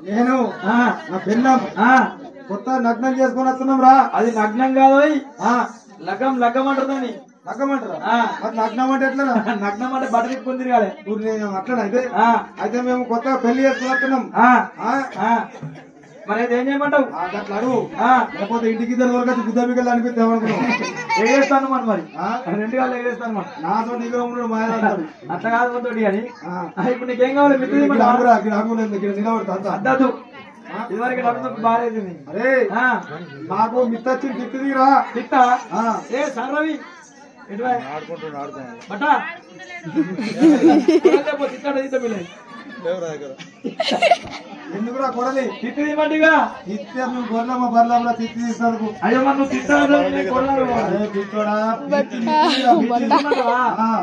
నేను నా పెళ్ళం కొత్త నగ్నం చేసుకుని వస్తున్నాం రా. అది నగ్నం కాదు, లగ్గం లగ్గం అంటారు. నగ్గం అంటారా? నగ్నం అంటే ఎట్లా? నగ్నం అంటే బట్టలు ఇప్పుకొని తిరగాలి. అట్లా అయితే మేము కొత్తగా పెళ్లి చేసుకుని వస్తున్నాం. మరి ఏం చేయమంటావు? అట్లా అడుగు. లేకపోతే ఇంటికి ఇద్దరు వరకు గుద్దబికలు అనిపిస్తే ఏమనుకున్నావు? ఎగేస్తాను మరి రెండు కాళ్ళు ఎగేస్తాను మరి. నాతో ఇక ఉన్నాడు మా అట్లా కాదు మనతోటి. కానీ ఇప్పుడు నీకేం కావాలి? అద్దదు ఇదివరకు డబ్బు బాగాలేదు. అరే నాకు మిత్త వచ్చింది. తిట్టు తీరా తిట్ట ఏ సార్ రవి బట్టా ఎందుకు రా కొడలి? తిట్టు తీయమంటిగా. తిట్టే మేము గొర్రెమ్మ బర్లమ్మ తిట్టి తీస్తాను. అయ్యో మరి నువ్వు తిట్టాడు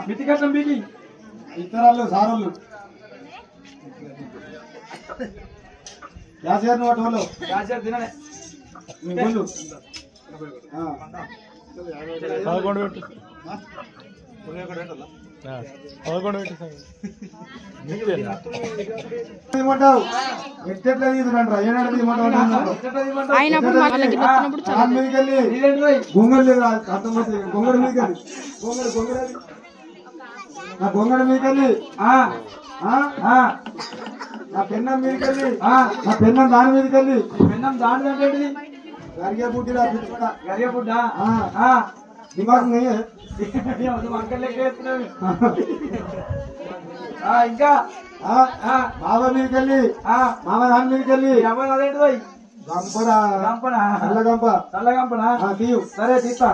మితి కట్టం బీకి ఇతరాలు సారోళ్ళు యాసేరు వాటి వాళ్ళు రాశారు తిననే వాళ్ళు ఏమంటావు? ఎట్లా తీసుకుంటారా? ఏనాడు గొంగడు లేదు అర్థమవుతుంది. గొంగడు మీకెళ్ళి నా గొంగడు మీకెళ్ళి నా పెన్నం మీదకెళ్ళి నా పెన్నం దాని మీదకెళ్ళి పెన్నం దాని అంటే గరిగే బుడ్డిరా గరిగే బుడ్డా దిమాగ్ ఇంకా బాబా మీదకెళ్ళి మామ దాని మీదకెళ్ళి అదేంటి గంపరా గంపనా చల్లగంప చల్లగంపనా తీయు. సరే తీస్తా.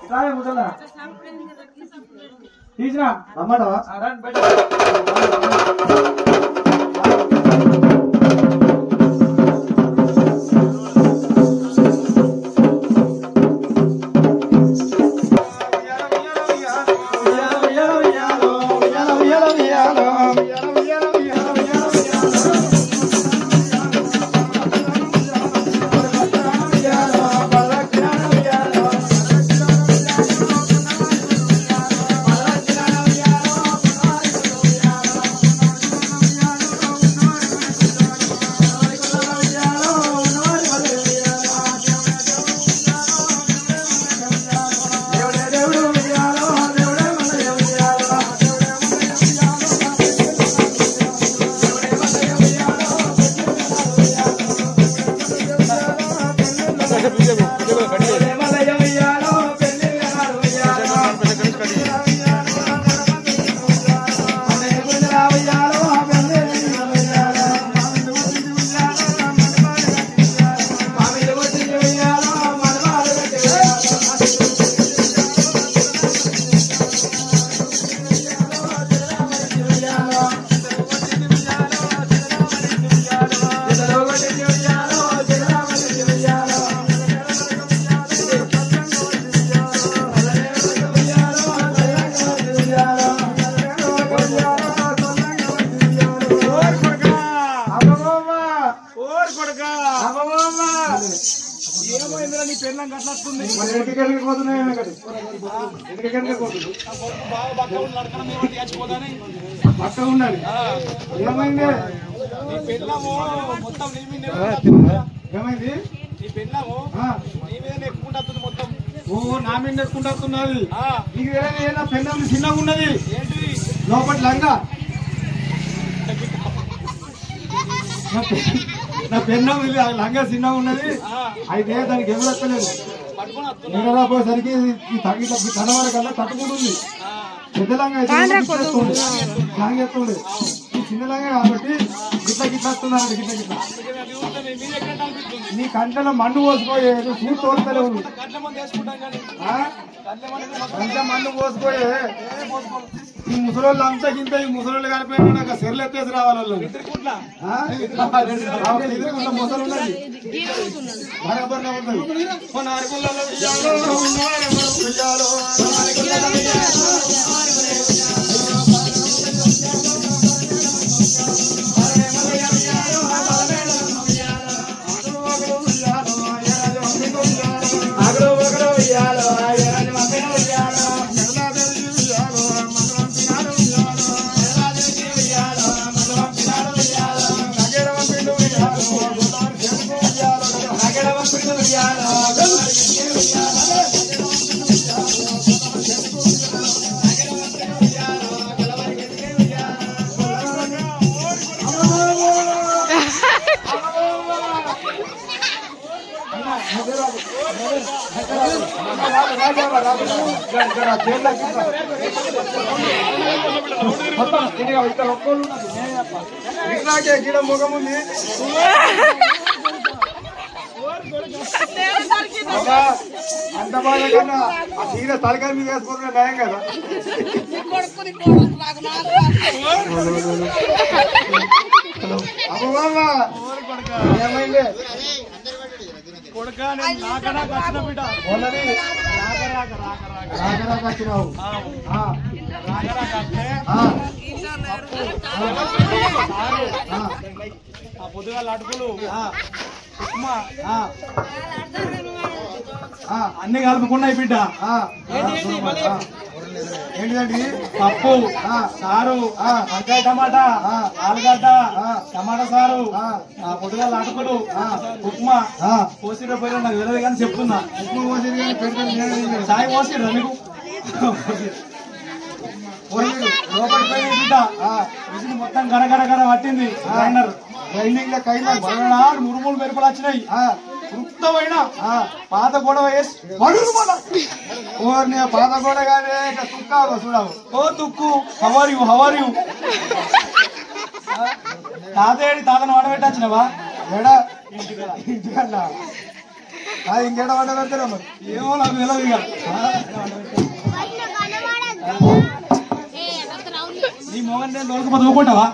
ఇట్లా ముసలా తీసినా రమ్మంటావా? రండి బయట. పక్క ఉండాలి. ఏమైంది? ఏమైంది? ఓ నా మీద ఎక్కుంటున్నది. నీకు ఏదైనా పెన్నం చిన్నగా ఉన్నది లోపల లంగా. నా పెన్నం లంగా చిన్నగా ఉన్నది. అయితే దానికి ఎవరు వస్తలేదు. నేను రాపోయేసరికి తనవాడ కల్లా తట్టుకుంటుంది. పెద్ద లంగా అయితే లంగా ఎత్తుండే. ఈ చిన్న లంగా కాబట్టి గిట్ల గిట్ల వస్తున్నాడు. గిట్ల గిట్ల నీ కంటలో మండు పోసిపోయేది చూసి తోలుతలేవు. కంట మండు పోసిపోయే ఈ ముసలోళ్ళు అంతా గింత. ఈ ముసలోళ్ళు కలిపోయినా నాకు సెర్లు ఎత్తేసి రావాలి. ముసలు ఉన్నది బరాబర్గా ఉంటుంది. గిడ ముఖం ఉంది అంత బాగా కన్నా ఆ తీర తలకాయ మీద వేసుకుంటున్నా భయం కదా అమ్మా ఏమైంది వచ్చినావు పొద్దుగాల అటుకులు ఉప్మా అన్ని కలుపుకున్నాయి బిడ్డ. ఏంటిదండి పప్పు సారు వంకాయ టమాటా ఆలుగడ్డ టమాటా సారు పొద్దుగాల అటుకులు ఉప్మా పోసిర పోయిన నాకు తెలియదు కానీ చెప్తున్నా. ఉప్మా పోసి చాయ్ పోసిరా నీకు లోపలి పోయి బిడ్డ విసిరి మొత్తం గరగర గర పట్టింది గ్రైండర్. గ్రైండింగ్ లెక్క మురుములు మెరుపులు వచ్చినాయి. వృత్తమైన పాత గొడవ వేసి పాత కూడా కానీ తుక్కా చూడవు. ఓ తుక్కు హవర్ యు తాతేడి తాతను వడబెట్టచ్చినవా ఎడా ఇంటికన్నా ఇంకేడ వంట పెడతారా మరి ఏమో నాకు తెలియదు. ఇక నీ మోహన్ నేను దొరకపోతే ఊకుంటావా?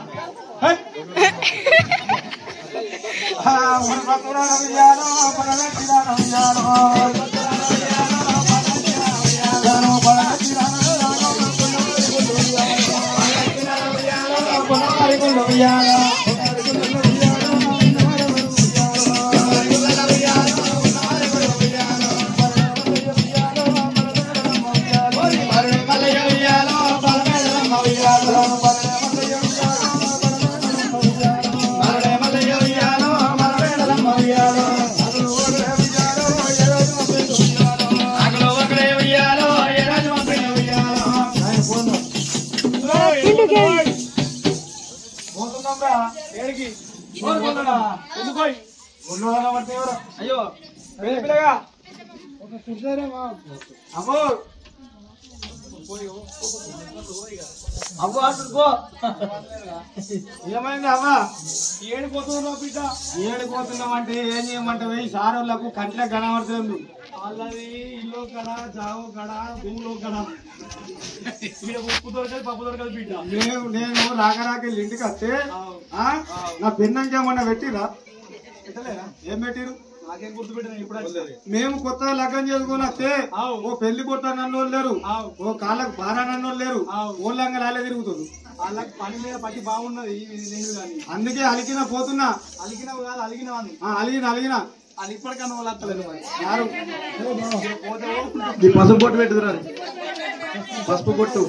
అయ్యో పిల్లగా అమ్మో అమ్మో పో. ఏమైంది అమ్మా ఏడిపోతున్నావు బిడ్డ? ఏడిపోతున్నామంటే ఏం చేయమంటావు? ఈ సారోళ్ళకు కంట్లే కనబడుతుంది. వాళ్ళది ఇల్లు కడ జావు కడ భూములు కడ ఇక్కడ ఉప్పు దొరకదు పప్పు దొరకదు బిడ్డ. నేను రాక ఇంటికి వస్తే నా పెన్నంకేమన్నా పెట్టిరా? పెట్టలేదా? ఏం పెట్టిరు? నాకేం గుర్తు పెట్టినా ఇప్పుడు మేము కొత్తగా లగ్గం చేసుకుని వస్తే ఓ పెళ్లి కొట్ట నన్నోళ్ళు లేరు, ఓ కాళ్ళకు బారా నన్నోళ్ళు లేరు, ఓళ్ళంగా లాలే తిరుగుతుంది. వాళ్ళకి పని మీద పట్టి బాగున్నది కానీ అందుకే అలిగిన పోతున్నా. అలిగినవు కాదు అలిగినవా? అలిగిన అది ఇప్పటికన్నా వాళ్ళు వస్తలేదు. యారు పసుపు పొట్టు పెట్టుదురా? పసుపు కొట్టు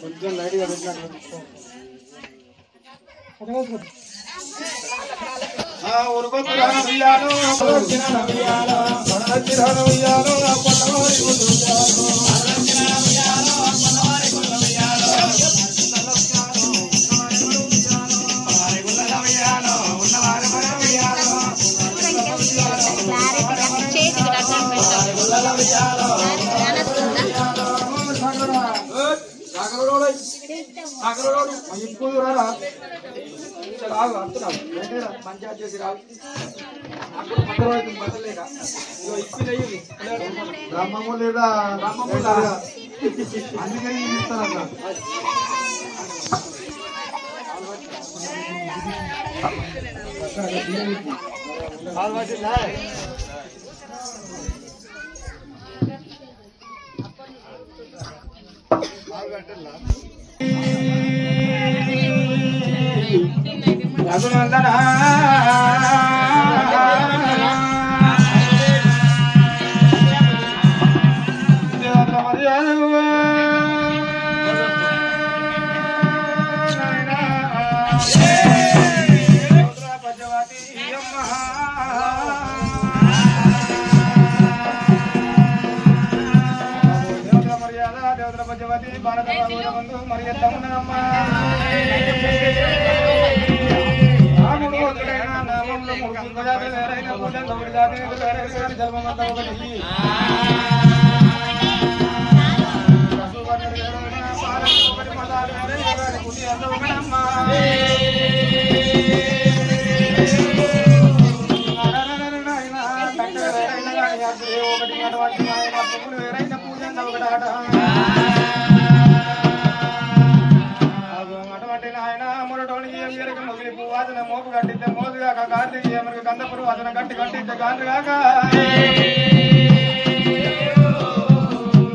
కొంచెం లైట్గా పెట్టినట్టు పంచాయత్ చేసి రావు బ్రహ్మము లేదా అందుకని ఇస్తారన్న. రఘునందనా ముందు మరి ఎట్లా ఉన్నదమ్మా రాముడు ఒకడైనా నామంలో మూడు జాతి వేరైన పూజ గౌడి జాతి వేరైన జన్మమంతా ఒకటి ఒకటి పదాలు వేరైన పుట్టి అంత ఒకటమ్మా ఒకటి అటువంటి పువ్వులు వేరైన పూజ ఒకటాట అటువంటి నాయన మురటోని ఏం ఎరక మొగిలి పువ్వాసన మోపు కట్టితే మోదుగాక కార్తీక ఏమరికి కందపురు వాసన గట్టి కట్టితే గాండ్రుగాక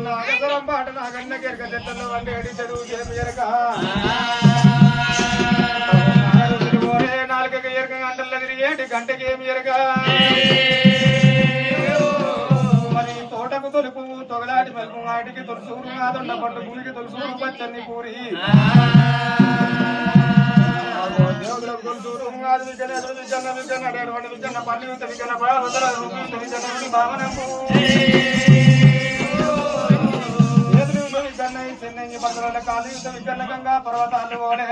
నాగసరం పాట నాగన్న కెరక చెట్టలో వంటి ఎడి చదువు ఏమి ఎరక నాలుగకి ఎరక గంటల్లో తిరిగి ఏంటి గంటకి ఏమి ఎరక మరి తోటకు తొలుపు తొగలాటి మెలుపు వాటికి తొలుసూరు నాదండ పట్టు భూమికి తొలుసూరు పచ్చని పూరి దేవులకు తొలుసూరు కాదు విజన్న విజన్న అటువంటి విజన్న పల్లి విజన్న భావనము విజన్న చెన్నై పత్రాల కాలు విజన్న గంగా పర్వతాలు ఓడే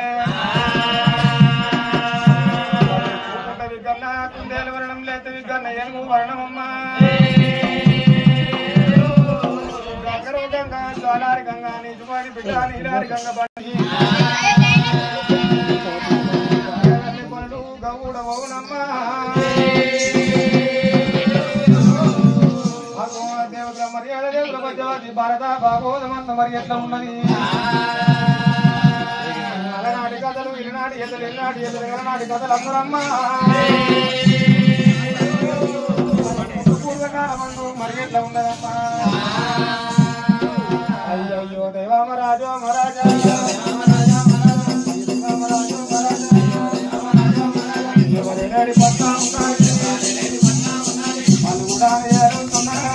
విజన్న కుందేలు వర్ణం లేత విజన్న ఏనుగు వర్ణమమ్మా గంగా జ్వాలారి గంగా నిజువాడి బిడ్డ నీలారి గంగ బండి గౌడ ఓనమ్మ దేవత మర్యాద దేవుల మధ్యవాది భారత భాగోదమంత మరి ఎట్లా ఉన్నది అలనాటి కథలు ఇలనాటి ఎదలు ఎల్నాటి ఎదలు ఎలనాటి కథలు అందరమ్మ పూర్వకాలమందు మరి ఎట్లా ఉన్నదమ్మా అయ్యో దేవామరాజు మహారాజా ఎవరెనడి పట్ట ఉన్నాయి వాళ్ళు కూడా ఏరుతున్నారు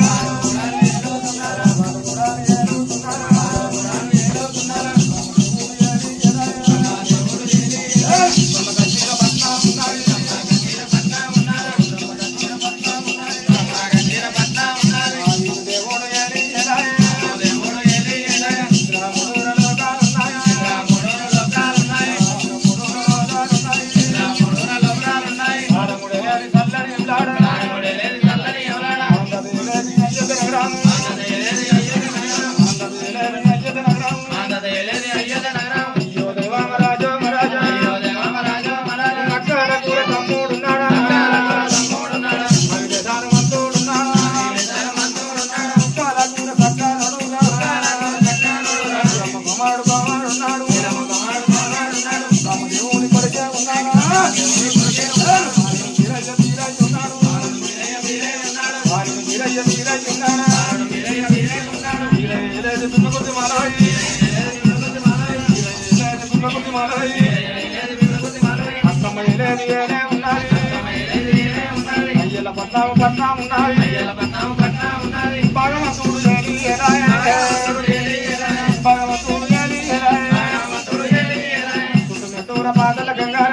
పాదల గంగార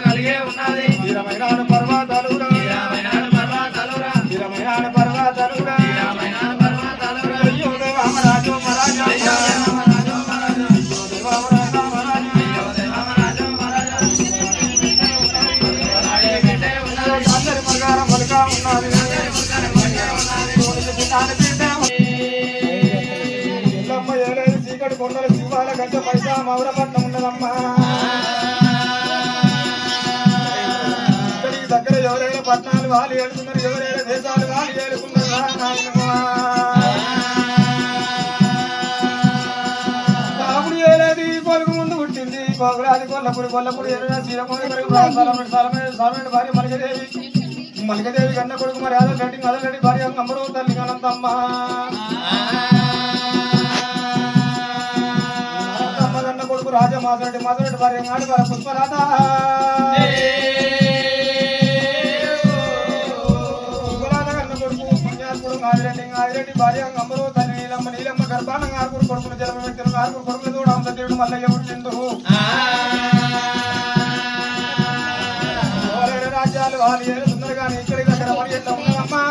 కలిగే ఉన్నది వీరమైన పర్వతాలు వీరమైన పర్వతాలు అయ్యో దేవామరాజు మహారాజా అందరి మరగారం మలుగా ఉన్నది చీకటి కొండల శివాల గంట పైసా మౌరపట్నం ఉన్నదమ్మా ఇక్కడికి దగ్గర ఎవరైనా పట్టణాలు వాళ్ళు ఏడుకున్నారు ఎవరైనా దేశాలు వాళ్ళు ఏడుకున్నారు రాముడు ఏలేది పొలుగు ముందు పుట్టింది పొగరాది కొల్లపుడు ఏదైనా శ్రీరమూడి సాలమేడు భార్య మలికదేవి కన్న కొడుకు మరి అదలరెడ్డి భార్య అమ్మరు తల్లి కనంతమ్మ కొడుకు రాజా మాసరెడ్డి భార్య నాడు భార్య పుష్పరాధ కన్న కొడుకు పుణ్యాత్ముడు ఆదిరెడ్డి భార్య అమ్మరు తల్లి నీలమ్మ గర్భానంగా ఆరుగురు కొడుకులు జన్మ పెట్టిన ఆరుగురు కొడుకులు కూడా అంతదేవుడు మల్లయ్య పుట్టిండు రాజ్యాలు వాళ్ళు ఏడుతున్నారు కానీ ఇక్కడి దగ్గర మరి ఎట్లా ఉన్నదమ్మా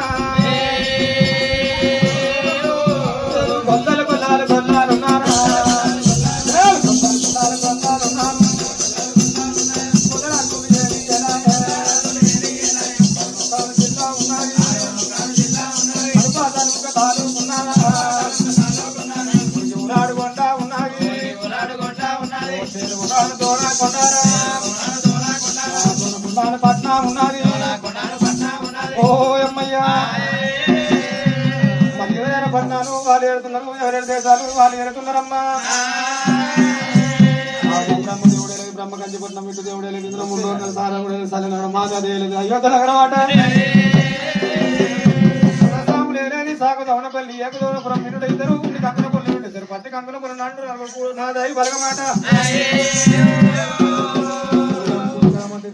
7 దేశాలు వాళ్ళు ఎరుతున్నారమ్మా బ్రహ్మ కంచిపట్నం ఇటు దేవుడే లేదు ఇంద్ర ముందు సారముడే సలనాడు మాదే లేదు అయోధ్య నగరం ఆట లేని సాగు దవనపల్లి ఏకదోనపురం నిన్నుడు ఇద్దరు కంకనపల్లి ఇద్దరు పత్తి కంకనపల్లి నాడు నాదాయి బలగమాట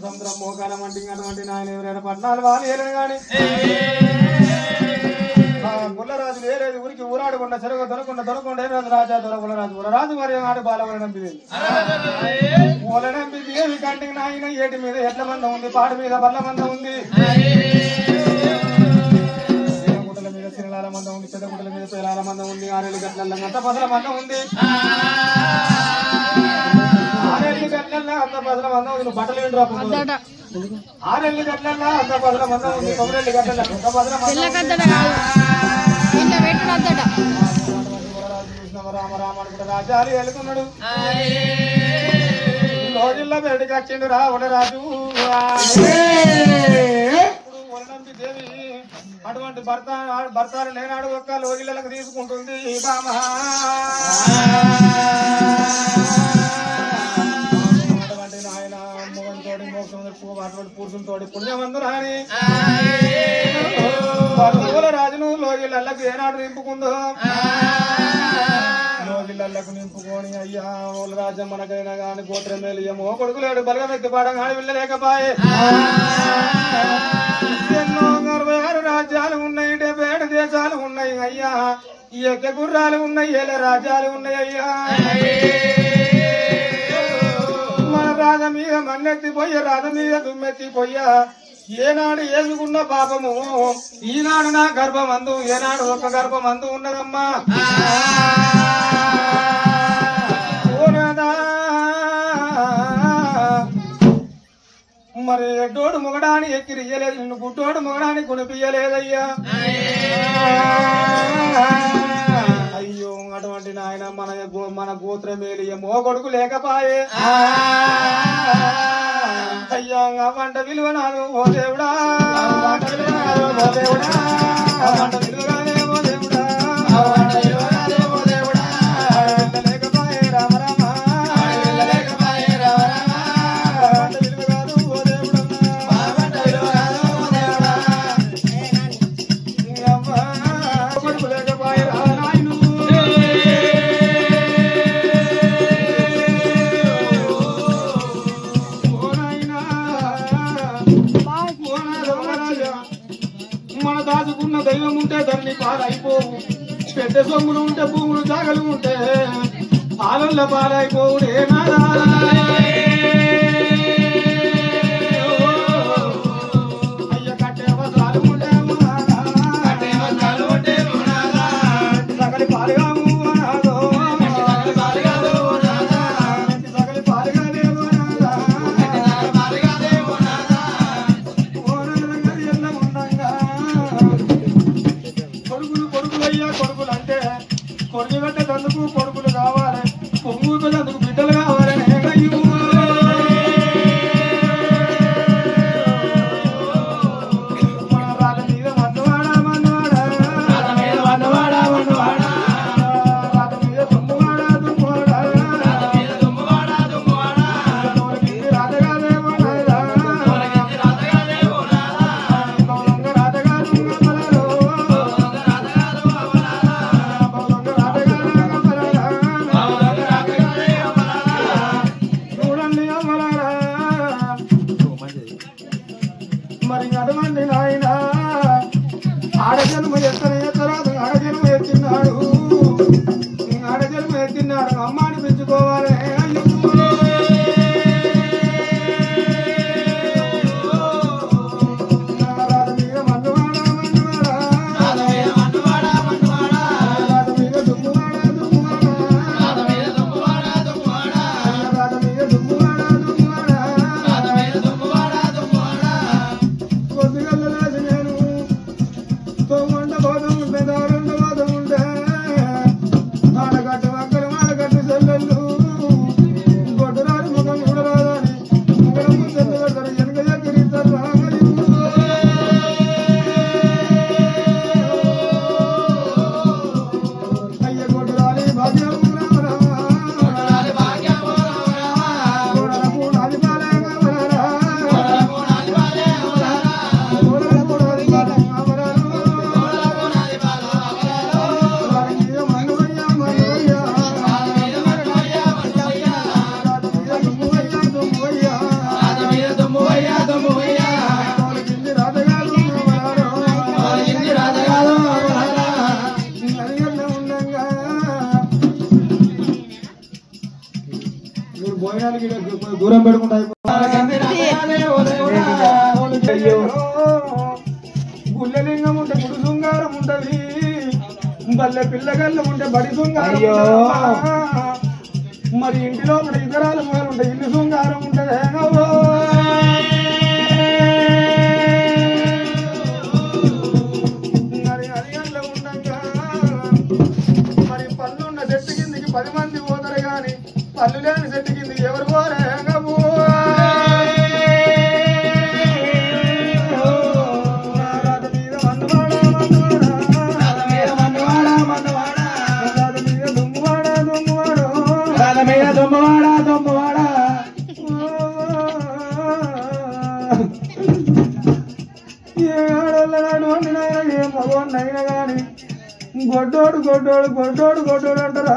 సముద్రం మోకాలం వంటి అటువంటి నాయన ఎవరైనా పట్నాలు వాళ్ళు ఏలేను గాని ముల్లరాజు వేరేది ఊరికి ఊరాడుకున్న చెరువు దొరకొండ రాజు రాజా దొరకులరాజు ఊరరాజు మరి ఆడు బాలవల నంపిది ఊల నంపిది ఏమి కంటికి నాయన ఏటి మీద ఎట్ల మందం ఉంది పాడు మీద బల్ల మందం ఉంది గుట్టల మీద సిరలాల మందం ఉంది పెద్ద గుట్టల మీద పేలాల మందం ఉంది 6 గట్ల అంత పసల మందం ఉంది 6 గట్ల అంత పసల మందం ఉంది బట్టలు ఏంటి 6 గట్ల అంత పసల మందం ఉంది 9 గట్ల అంత పసల రామ రామ అనుకుంటే రాజాలు వెళ్తున్నాడు రోజుల్లో బయటకు వచ్చిండు రావణరాజు దేవి అటువంటి భర్తలు లేనాడు ఒక్క లోగిళ్ళకు తీసుకుంటుంది అటువంటి నాయన మోగంతోడి మోక్షం అటువంటి పురుషులతోటి పుణ్యమందు రాని రాజును లోగిళ్ళకు ఏనాడు నింపుకుందో లోగిళ్ళకు నింపుకొని అయ్యా ఓల రాజ్యం మనకైనా గాని గోత్రం మేలియమో కొడుకు లేడు బలగం ఎత్తి పాడం కానీ వెళ్ళలేకపాయే ఎన్నో 66 రాజ్యాలు ఉన్నాయి 77 దేశాలు ఉన్నాయి అయ్యా ఈ యొక్క గుర్రాలు ఉన్నాయి 7 రాజ్యాలు ఉన్నాయి అయ్యా మన రాజ మీద మన్నెత్తిపోయా రాజ మీద దుమ్మెత్తిపోయా ఏనాడు ఏసుకున్న పాపము ఈనాడు నా గర్భమందు ఏనాడు ఒక గర్భమందు ఉన్నదమ్మా మరి ఎడ్డోడు మొగడాని ఎక్కిరియలేదు నిన్ను గుడ్డోడు మొగడాని కొనిపియలేదయ్యా అయ్యో అటువంటి నాయన మన గోత్రమేలియ మోగొడుకు లేకపాయే అయ్యా వంట విలువ నాదు ఓ దేవుడా వంట విలువగానే ఓ దేవుడా లేకపాయే రామ రామ మన దాచుకున్న దైవం ఉంటే దాన్ని పాలైపోవు పెద్ద సొమ్ములు ఉంటే భూములు జాగలు ఉంటే పాలల్ల పాలైపోవు అయ్య కట్టే వస్త్రాలు ఉంటే సగలి పాలుగాము కొడుకు పెట్టేందుకు కొడుకులు కావాలి పొంగు పెట్టేందుకు బిడ్డలు కావాలని మన రాత మీద మందువాడా రాత మీద దుమ్మువాడా రాతగాదేమో రాతగారు పోయినానికి దూరం పెట్టుకుంటా గుళ్ళలింగం ఉంటే గుడి శృంగారం ఉంటది, బల్లె పిల్లగల్లు ఉంటే బడి శృంగారం. మరి ఇంటిలో మన ఇతరాలు మొదలు ఉంటే ఇల్లు శృంగారం ఉంటది. మరి అడిగల్లో ఉండగా మరి పళ్ళున్న చెట్టు కిందికి 10 మంది పోతారు గాని పళ్ళు లేని చెట్టు కిందికి ఎవరు పోరే. మగోన్నైనా గాని గొడ్డోడు గొడ్డోడు గొడ్డోడు గొడ్డోడు అంటారా.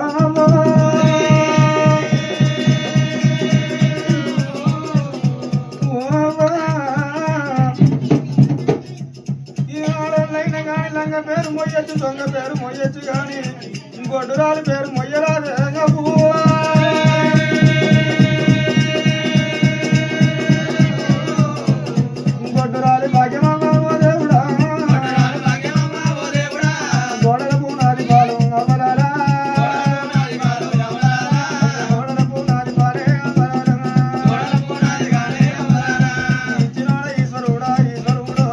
ఆడోళ్ళైనా గాని లంగ పేరు మొయ్యొచ్చు, దొంగ పేరు మొయ్యొచ్చు గాని గొడ్డురాలు పేరు మొయ్యరాదు. గొడ్డురాలి భాగ్యమమ్మ ఓ దేవుడా, గోడల పూనాది పాలు అమరాలా, గోడల పూనాది పాలే అమరాలా, ఇచ్చినాడ ఈశ్వరుడా ఈశ్వరుడో,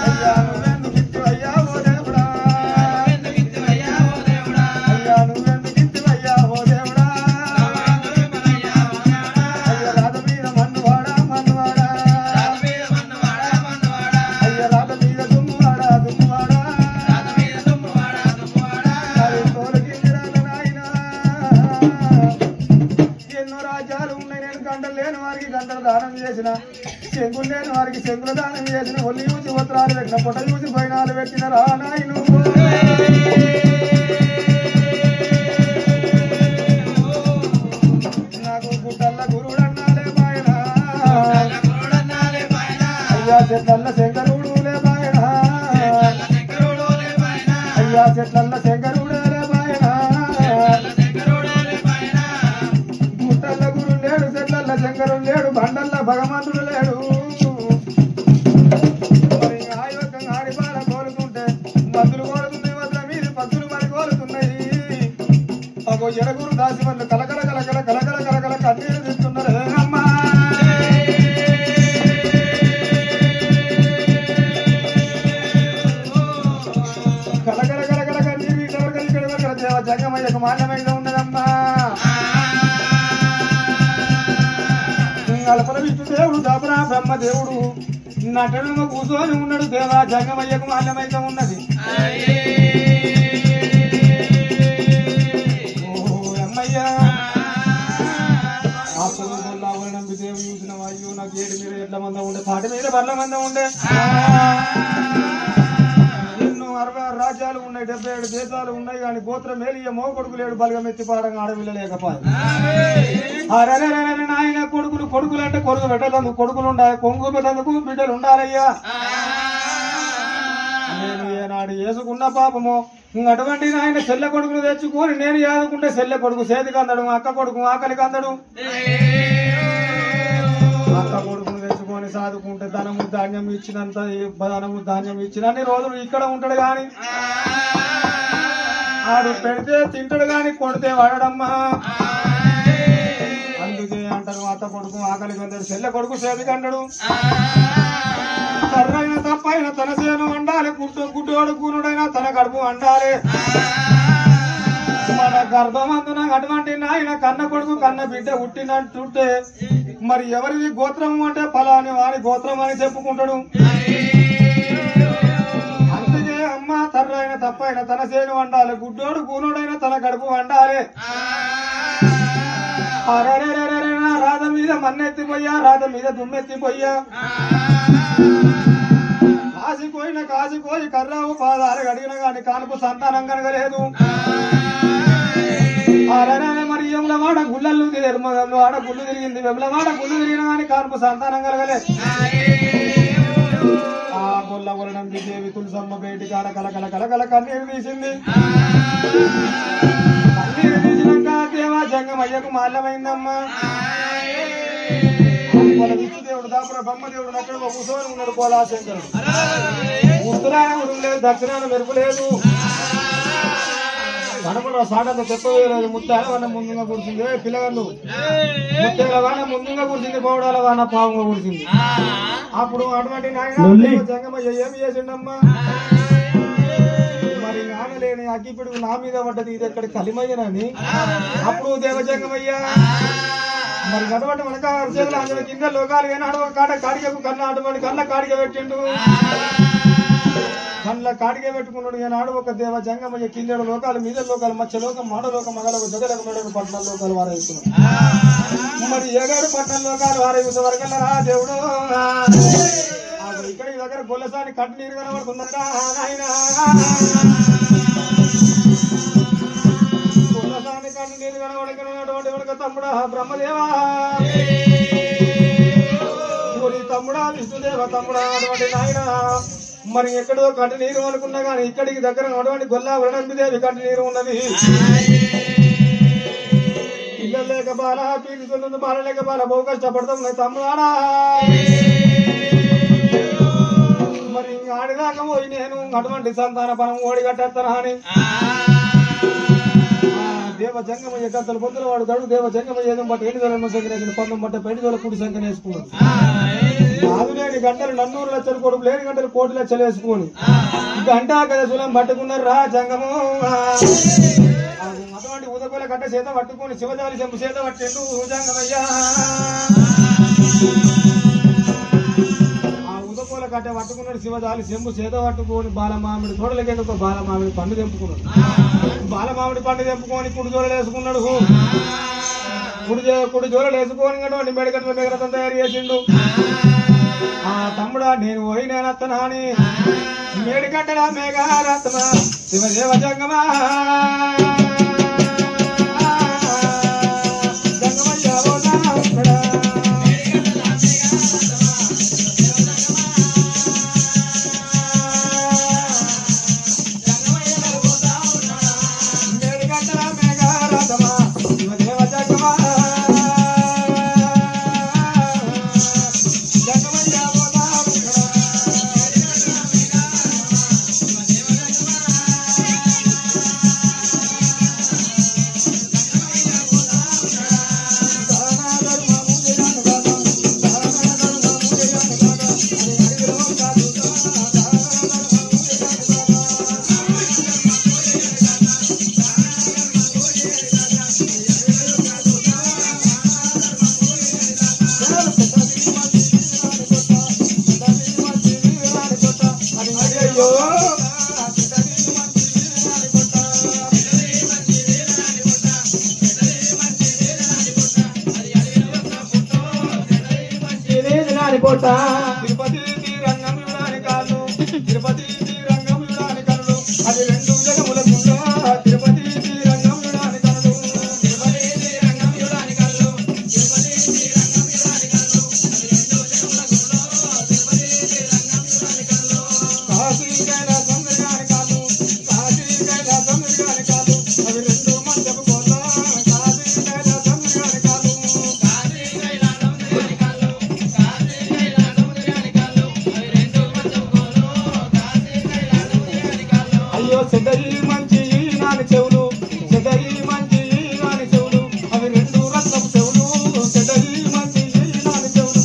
అయ్యా నువ్వెందుకు ఇచ్చివయ్యా ఓ దేవుడా, అయ్యా నువ్వెందుకు ఇచ్చివయ్యా ఓ దేవుడా, అయ్య రాత మీద మన్నువాడా మన్నువాడా, అయ్య రాత మీద దుమ్మువాడా దుమ్మువాడా, అరే తోలకిందిరాల నాయనా. ఎన్నో రాజ్యాలు ఉన్నాయి, నేను గంటలు లేని వారికి గంటలు దానం చేసిన, శంకులు లేని వారికి శంకుల దానం చేసిన, ఒళ్ళు చూసి ఉత్తరాలు పెట్టిన, పొట్ట చూసి పైనాలు పెట్టిన రా నాయను. నాకు గుడ్డల్ల గురుడన్నాలే బాయనా, అయ్యా చెట్లల్ల శంకరుడులే బాయనా, అయ్యా చెట్లల్ల శంకరుడులే బాయనా, గుట్టల్ల గురు లేడు, చెట్లల్ల శంకరుడు లేడు, బండల్ల భగవంతుడు లేడు. మరి ఆయుధంగా ఆడిపాడ కోరుతుంటే బతులు కోరుతున్నాయి, వద్ద మీది పత్తులు మరి కోరుతున్నాయి. అగో ఎడగురు దాసి వాళ్ళు కలకల కలకల కలకల కలకల కన్నీరు తీస్తున్నారు. అమ్మా కలకల కలకల కన్నీరు ఇక్కడ దేవ జంగమయ్యకు మాన్యమైనా ఉన్నదమ్మా. అల్పల విష్ణు దేవుడు దాపరా బ్రహ్మ దేవుడు నటనమ కూర్చొని ఉన్నాడు, దేవా జంగమయ్యకు మాన్యమైతే ఉన్నది. అమ్మయ్యా ఆ పొలంలో నంబి దేవుడు చూసిన అయ్యో నాకు ఏడు మీద ఎడ్ల మంద ఉండే, పాటి మీద బర్ల మంద ఉండే. ఎన్నో 66 రాజ్యాలు ఉన్నాయి, 77 దేశాలు ఉన్నాయి కానీ గోత్రం మేలియ మో కొడుకు లేడు, బలగం ఎత్తి పాడగా ఆడవిల్ల లేకపోయి. అరే నాయన కొడుకులు అంటే కొడుకు పెట్టేందుకు కొడుకులు ఉండాలి, కొంగు పెట్టేందుకు బిడ్డలు ఉండాలయ్యా. నేను ఏనాడు వేసుకున్న పాపము అటువంటి నాయన చెల్లె కొడుకులు తెచ్చుకొని నేను యాదుకుంటే చెల్లె కొడుకు చేతికి అందడు, అక్క కొడుకు ఆకలికి అందడు. అక్క కొడుకును తెచ్చుకొని సాదుకుంటే ధనము ధాన్యం ఇచ్చినంత, ధనము ధాన్యం ఇచ్చినన్ని రోజులు ఇక్కడ ఉంటాడు గాని ఆడు పెడితే తింటాడు గాని కొడితే వాడడమ్మా. అందుకే అంటారు అత్త కొడుకు ఆకలికి అందడు, చెల్లె కొడుకు చేతికి అందడు. కర్రైన తప్పైన తన సేను వండాలి, గుడ్డోడు కూనుడైనా తన కడుపు వండాలి. మన గర్భమందున అటువంటి నాయన కన్న కొడుకు కన్న బిడ్డ పుట్టినట్టుంటే మరి ఎవరిది గోత్రం అంటే ఫలాని వారి గోత్రం అని చెప్పుకుంటాడు. అందుకే అమ్మ తర్రైన తప్పైన తన సేను వండాలి, గుడ్డోడు కూనుడైనా తన కడుపు వండాలి. రాధ మీద మన్నెత్తిపోయా, రాధ మీద దుమ్మెత్తిపోయా, కాసిపోయి కర్రావు పాదాలు గడిగిన గాని కానుపు సంతానం కనగలేదు. మరి యములవాడ గుళ్ళలు ఆడ గుళ్ళు తిరిగింది, వెములవాడ గుళ్ళు తిరిగిన గాని కానుపు సంతానం కలగలేదు. ఆ గొల్ల వలనంది దేవి తులసమ్మ బయటి కాడ కలకల కలకల కన్నీరు తీసింది. కన్నీరు తీసినాక దేవా జంగమయ్యకు మాల్యమైందమ్మా వాళ్ళ విష్ణుదేవుడు దాపుర బ్రహ్మదేవుడు అక్కడ కూర్చొని ఉన్నాడు కోలాశంకరుడు ఉత్తరాయణ ఉరుగు లేదు దక్షిణాన మెరుపు లేదు కనపడ సాటంత చెప్పలేదు ముత్తాల వాన ముందుగా కూర్చుంది పిల్లగాళ్ళు ముత్తాల వాన ముందుగా కూర్చుంది పౌడాల వాన పావుగా కూర్చుంది అప్పుడు అటువంటి నాయన జంగమయ్య ఏమి చేసిండమ్మా మరి నానలేని అగ్గిపిడుగు నా మీద పడ్డది ఇది ఎక్కడ కలిమయ్యనని అప్పుడు దేవజంగమయ్యా మరి అటువంటి మనక అందులో కింద లోకాలు ఏనాడు కాడ కాడిగకు కన్న అటువంటి కళ్ళ కాడిగ పెట్టిండు కళ్ళ కాడిగ పెట్టుకున్నాడు ఏనాడు ఒక దేవ జంగమయ్య కింద లోకాలు మీద లోకాలు మధ్య లోకం మాడలోకం మగలకు జగలకు మెడకు పట్టణ లోకాలు వారేస్తున్నాడు మరి 7 పట్టణ లోకాలు వారేసే వరకల్లా దేవుడు ఇక్కడ దగ్గర గొల్లసాని కట్టు నీరు కనబడుతుందట ఆయన గొల్లసాని కట్టు నీరు కనబడుకున్నటువంటి తమ్ముడా బ్రహ్మదేవా తమ్ముడా విష్ణుదేవ తమ్ముడా అటువంటి నాయన మరి ఎక్కడో కట్టు నీరు అనుకున్నా కానీ ఇక్కడికి దగ్గర అటువంటి గొల్ల వరణంబిదేవి కట్టు నీరు ఉన్నది పిల్లలు లేక బాల పీకుతున్నది బాల లేక బాల బహు కష్టపడుతుంది తమ్ముడా మరి ఆడిదాకా పోయి నేను అటువంటి సంతాన పనం ఓడి కట్టేస్తానా అని దేవ జంగమయ్య కథలు పొద్దుల వాడు గడు దేవ జంగమయ్య ఏదో బట్ట 7 జోల సంఖ్య పందం బట్ట 2 జోల కూడి సంఖ్య వేసుకున్నాడు నాదు లేని గంటలు 400 లక్షలు కొడుకు లేని గంటలు 1 కోటి లక్షలు వేసుకొని గంట కదా సులం పట్టుకున్నారు రా జంగము అటువంటి ఉదకుల గంట చేత పట్టుకొని శివజాలి చెంపు చేత పట్టిండు జంగమయ్యా ఉదకోల కట్ట పట్టుకున్నాడు శివజాలి చెంబు చేత పట్టుకొని బాలమామిడి తోడలకెందుకు బాలమామిడి పండు తెంపుకున్నాడు బాలమామిడి పండు తెంపుకొని కుడి జోలలు వేసుకున్నాడు కుడి జోలలు వేసుకొని మెడకట్ల మెగరతం తయారు చేసిండు ఆ తమ్ముడా నేను పోయినేనత్తనా అని మేడికట్టల మేఘారత్మ శివదేవ జంగమా తిరుపతి రంగం యుడాని కాళ్ళు తిరుపతి రంగం యుడాని కళ్ళు అది 2 జగములకుండ తిరుపతి రంగం యుడాని కళ్ళు తిరుపతి రంగం యుడాని కళ్ళు తిరుపతి రంగం యుడాని కళ్ళు అది 2 జగములకుండ తిరుపతి రంగం యుడాని కళ్ళు కాశీ కైలాసం యుడాని కాళ్ళు కాశీ కైలాసం యుడాని కాళ్ళు అది 2 మంచపు కోట కాశీ కైలాసం యుడాని కాళ్ళు కాశీ కైలాసం యుడాని కాళ్ళు అయ్యో చెదరి మంచి నాని చెవులు చెదరి మంచి నాని చెవులు అవి 2 రక్తపు చెవులు చెదరి మంచి నాని చెవులు